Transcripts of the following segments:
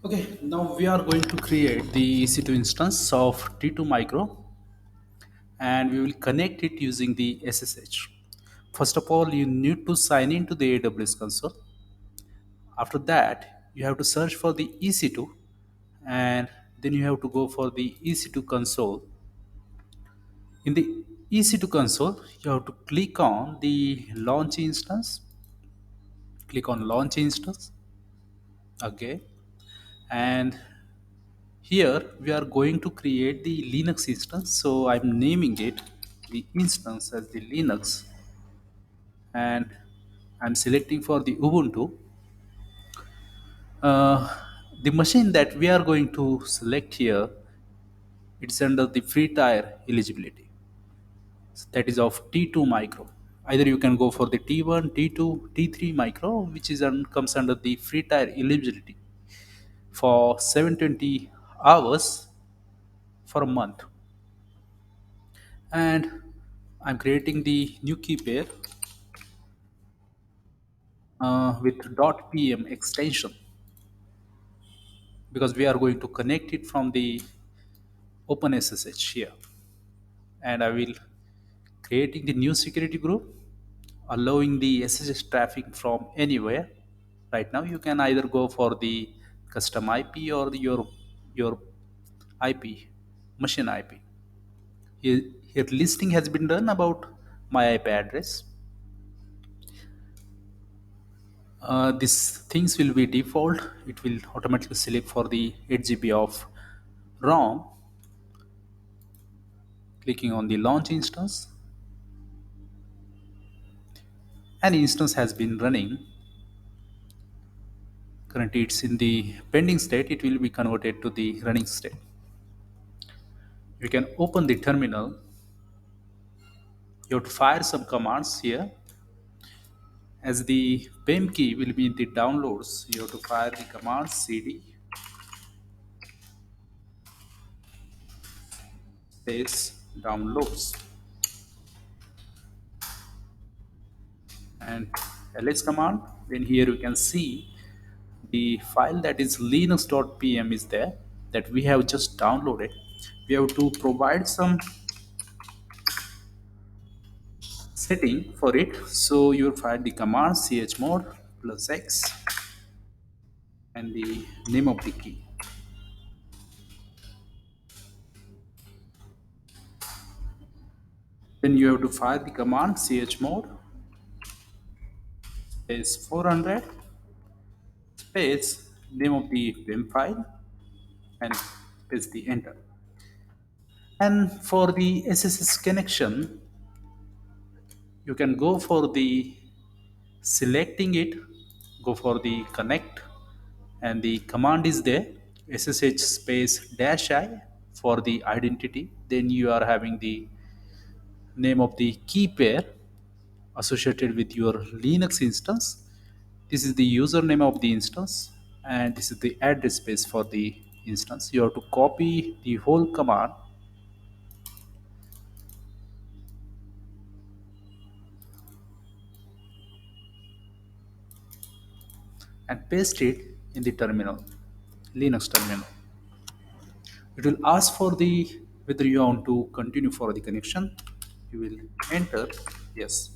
Okay, now we are going to create the EC2 instance of T2 micro and we will connect it using the SSH. First of all, you need to sign into the AWS console. After that, you have to search for the EC2 and then you have to go for the EC2 console. In the EC2 console, you have to click on the launch instance. Click on launch instance. Okay. And here we are going to create the Linux instance. So I'm naming it the instance as the Linux and I'm selecting for the Ubuntu. Uh, the machine that we are going to select here, it's under the free tier eligibility. That is of T2 micro. Either you can go for the T1, T2, T3 micro, which is comes under the free tier eligibility for 720 hours for a month. And I'm creating the new key pair with .pem extension because we are going to connect it from the OpenSSH here. And I will creating the new security group allowing the SSH traffic from anywhere. Right now you can either go for the custom IP or your IP, machine IP. Here listing has been done about my IP address. These things will be default. It will automatically select for the 8 GB of ROM. Clicking on the launch instance. An instance has been running. Currently it's in the pending state. It will be converted to the running state. You can open the terminal. You have to fire some commands here. As the PEM key will be in the downloads, you have to fire the command cd space downloads and ls command. Then here you can see the file that is linux.pm is there that we have just downloaded. We have to provide some setting for it. So you will find the command chmod plus x and the name of the key. Then you have to fire the command chmod space 400 space name of the PEM file and press the enter. And for the SSS connection, you can go for the selecting it, go for the connect, and the command is there SSH space dash I for the identity. Then you are having the name of the key pair associated with your Linux instance. This is the username of the instance, and this is the address space for the instance. You have to copy the whole command and paste it in the terminal, Linux terminal. It will ask for the whether you want to continue for the connection. You will enter yes.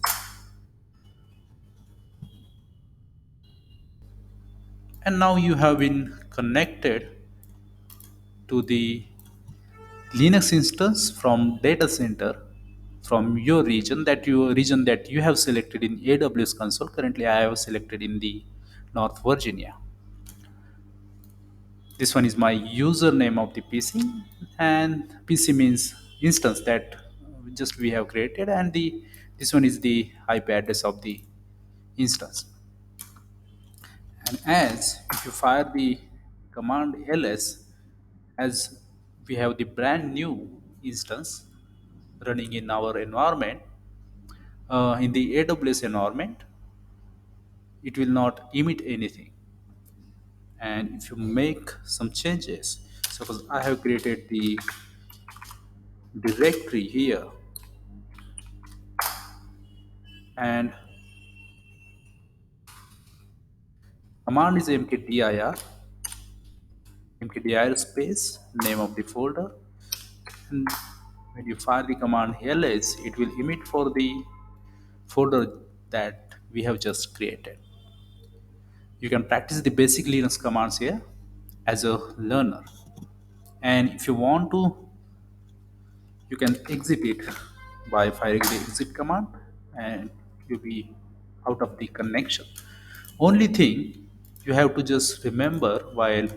And now you have been connected to the Linux instance from data center from your region that you have selected in AWS console. Currently I have selected in the North Virginia. This one is my username of the PC and PC means instance that just we have created, and the this one is the IP address of the instance. And as if you fire the command ls, as we have the brand new instance running in our environment, in the AWS environment, it will not emit anything. And if you make some changes, suppose I have created the directory here and command is mkdir, mkdir space name of the folder, and when you fire the command ls, it will emit for the folder that we have just created. You can practice the basic Linux commands here as a learner, and if you want to, you can exit it by firing the exit command, and you'll be out of the connection. Only thing you have to just remember while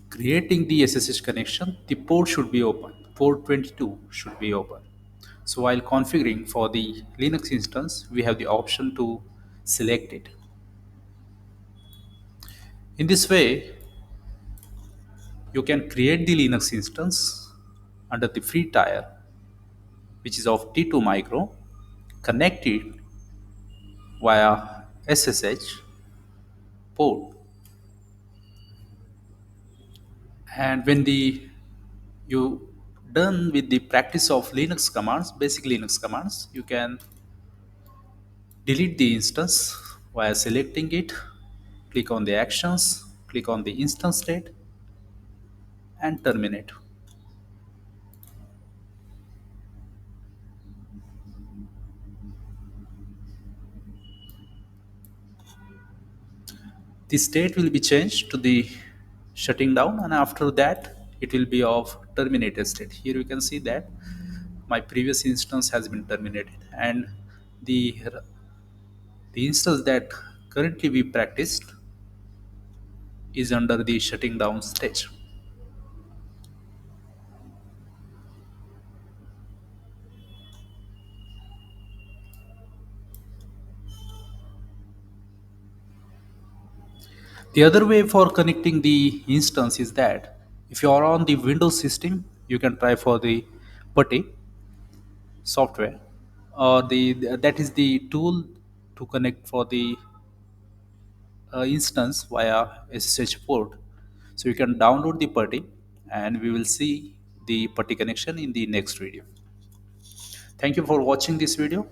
creating the SSH connection, the port should be open. Port 22 should be open. So while configuring for the Linux instance, we have the option to select it. In this way, you can create the Linux instance under the free tier, which is of T2 micro, connect it via SSH port, and when the you done with the practice of Linux commands, basic Linux commands, you can delete the instance via selecting it, click on the actions, click on the instance state, and terminate. The state will be changed to the shutting down, and after that it will be of terminated state. Here you can see that my previous instance has been terminated, and the the instance that currently we practiced is under the shutting down stage. The other way for connecting the instance is that if you are on the Windows system, you can try for the putty software, or the that is the tool to connect for the instance via SSH port. So you can download the putty, and we will see the putty connection in the next video. Thank you for watching this video.